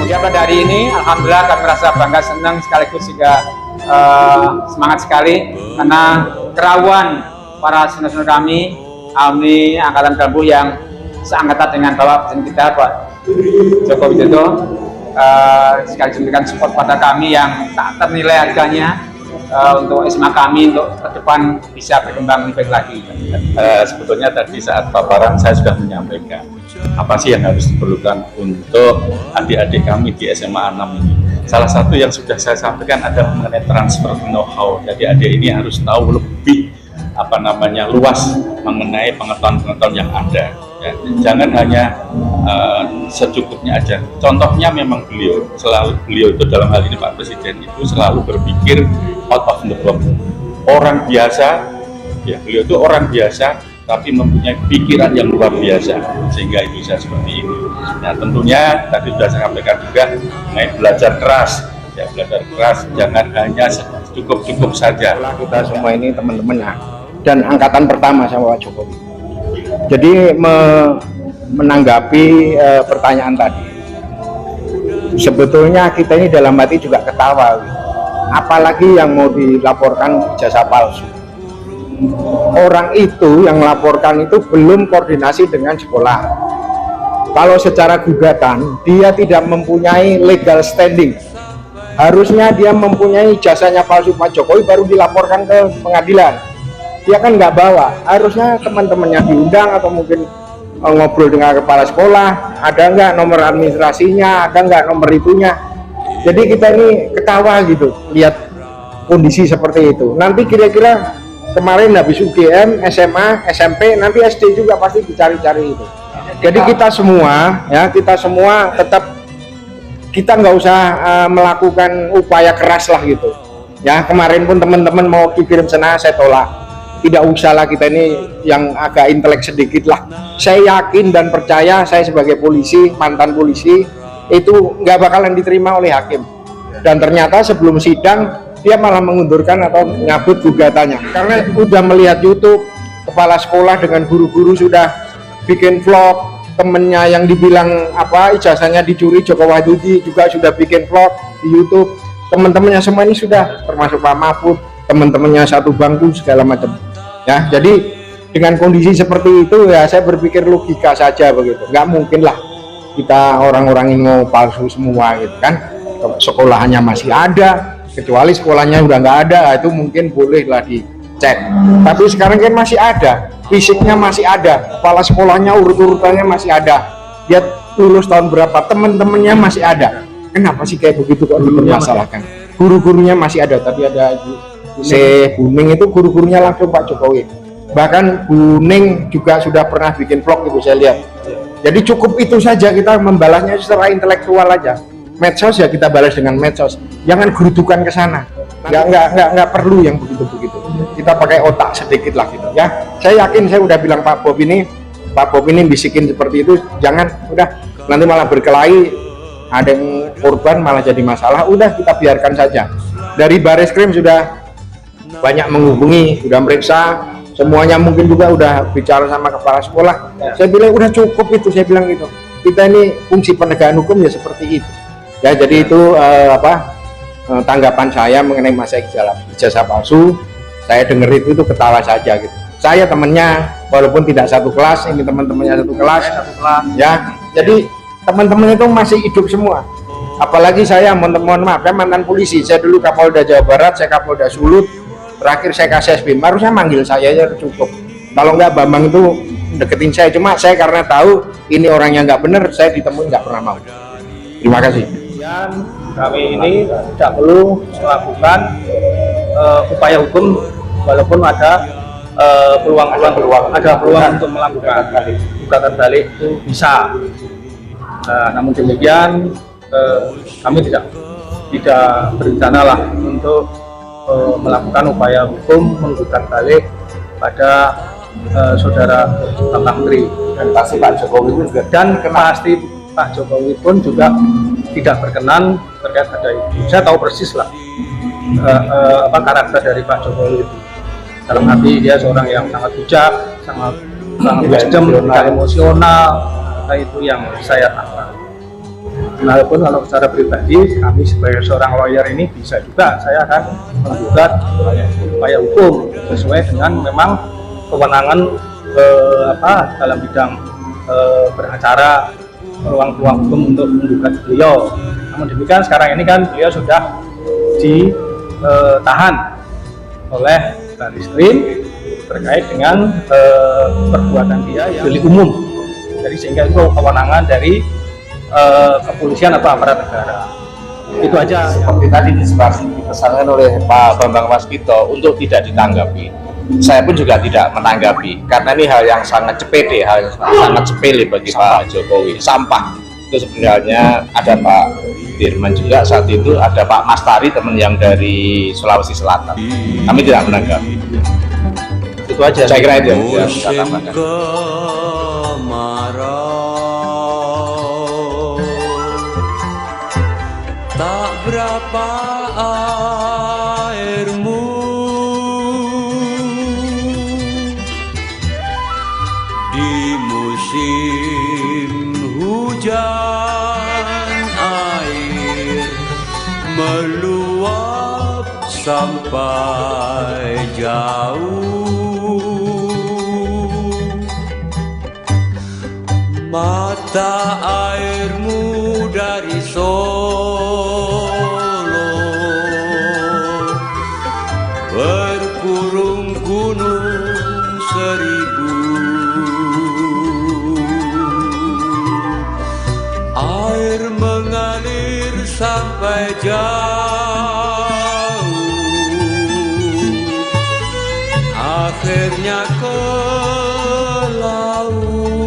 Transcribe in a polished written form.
Kemudian pada hari ini, alhamdulillah kami merasa bangga, senang sekaligus juga semangat sekali karena kerawan para senior kami, alumni Angkatan 40 yang seangkatan dengan Bapak Presiden kita Pak Joko Widodo, sekali memberikan support pada kami yang tak ternilai harganya untuk SMA kami untuk ke depan bisa berkembang lebih baik lagi. Sebetulnya tadi saat paparan saya sudah menyampaikan apa sih yang harus diperlukan untuk adik-adik kami di SMA 6 ini. Salah satu yang sudah saya sampaikan ada mengenai transfer know-how. Jadi adik ini harus tahu lebih luas mengenai pengetahuan-pengetahuan yang ada. Ya, jangan hanya secukupnya aja. Contohnya memang beliau itu dalam hal ini Pak Presiden itu selalu berpikir out of the box. Orang biasa, ya beliau itu orang biasa tapi mempunyai pikiran yang luar biasa sehingga itu bisa seperti ini. Nah tentunya tadi sudah saya sampaikan juga mengenai belajar keras. Ya belajar keras jangan hanya cukup saja. Kita semua ini teman-teman dan angkatan pertama sama Pak Jokowi. Jadi menanggapi pertanyaan tadi, sebetulnya kita ini dalam hati juga ketawa. Apalagi yang mau dilaporkan ijazah palsu. Orang itu yang melaporkan itu belum koordinasi dengan sekolah. Kalau secara gugatan dia tidak mempunyai legal standing. Harusnya dia mempunyai ijazahnya palsu Pak Jokowi baru dilaporkan ke pengadilan. Dia kan nggak bawa. Harusnya teman-temannya diundang atau mungkin ngobrol dengan kepala sekolah. Ada nggak nomor administrasinya? Ada nggak nomor itunya? Jadi kita ini ketawa gitu lihat kondisi seperti itu. Nanti kira-kira kemarin habis UGM, SMA, SMP, nanti SD juga pasti dicari-cari itu. Jadi kita semua tetap kita nggak usah melakukan upaya keras lah gitu. Ya kemarin pun teman-teman mau kirim sana saya tolak. Tidak usah lah kita ini yang agak intelek sedikit lah. Saya yakin dan percaya saya sebagai polisi, mantan polisi itu nggak bakalan diterima oleh hakim. Dan ternyata sebelum sidang dia malah mengundurkan atau nyabut gugatannya karena udah melihat YouTube kepala sekolah dengan guru-guru sudah bikin vlog, temennya yang dibilang ijazahnya dicuri Joko Wahyudi juga sudah bikin vlog di YouTube, teman-temannya semua ini sudah termasuk Pak Mahfud, teman-temannya satu bangku segala macam ya. Jadi dengan kondisi seperti itu ya saya berpikir logika saja begitu, nggak mungkin lah kita orang-orang ini mau palsu semua gitu kan. Sekolahannya masih ada, kecuali sekolahnya udah nggak ada, itu mungkin bolehlah dicek. Tapi sekarang kan masih ada, fisiknya masih ada, kepala sekolahnya urut-urutannya masih ada, dia lulus tahun berapa, teman-temannya masih ada. Kenapa sih kayak begitu kok dipermasalahkan? Guru-gurunya masih ada, tapi ada Buning itu guru-gurunya langsung Pak Jokowi. Bahkan Buning juga sudah pernah bikin vlog itu saya lihat. Jadi cukup itu saja, kita membalasnya secara intelektual aja. Medsos ya kita balas dengan medsos, jangan gerudukan ke sana. Nggak perlu yang begitu-begitu. Kita pakai otak sedikit lah gitu ya. Saya yakin, saya udah bilang Pak Bob ini bisikin seperti itu, jangan, udah nanti malah berkelahi, ada yang korban malah jadi masalah. Udah kita biarkan saja. Dari Bareskrim sudah banyak menghubungi, sudah meriksa semuanya, mungkin juga udah bicara sama kepala sekolah. Saya bilang udah cukup itu, saya bilang gitu. Kita ini fungsi penegakan hukum ya seperti itu. Ya jadi itu tanggapan saya mengenai masa ijazah palsu. Saya dengar itu ketawa saja gitu. Saya temennya walaupun tidak satu kelas, ini teman-temannya satu kelas ya. Jadi teman-teman itu masih hidup semua. Apalagi saya mohon maaf, saya mantan polisi. Saya dulu Kapolda Jawa Barat, saya Kapolda Sulut, terakhir saya KSSB. Harusnya manggil saya ya cukup. Kalau nggak Bambang itu deketin saya, cuma saya karena tahu ini orangnya nggak bener, saya ditemuin nggak pernah mau. Terima kasih. Kami ini tidak perlu melakukan upaya hukum walaupun ada peluang untuk melakukan gugatan balik itu bisa. Namun demikian kami tidak berencana lah untuk melakukan upaya hukum menggugat balik pada saudara Bapak Menteri, Dan pasti Pak Jokowi pun juga pasti Pak Jokowi pun juga tidak berkenan terkait ada itu. Saya tahu persis lah karakter dari Pak Jokowi itu. Dalam hati dia seorang yang sangat bijak, sangat wisdom, emosional. Itu yang saya tahu. Walaupun kalau secara pribadi kami sebagai seorang lawyer ini bisa juga saya akan menggugat upaya hukum sesuai dengan memang kewenangan dalam bidang beracara, ruang-ruang hukum untuk menggugat beliau. Namun demikian sekarang ini kan beliau sudah ditahan oleh Barreskrim terkait dengan perbuatan dia yang delik umum. Jadi sehingga itu kewenangan dari kepolisian atau aparat negara. Itu aja. Seperti tadi dipesankan oleh Pak Bambang Waskito untuk tidak ditanggapi. Saya pun juga tidak menanggapi karena ini hal yang sangat sepele, bagi Pak Jokowi. Sampah itu sebenarnya ada Pak Dirman juga saat itu, ada Pak Mastari teman yang dari Sulawesi Selatan. Kami tidak menanggapi. Itu aja. Saya kira itu yang bisa tambahkan. Tak berapa airmu di musim hujan, air meluap sampai jauh, mata airmu dari berkurung gunung seribu, air mengalir sampai jauh, akhirnya ke laut.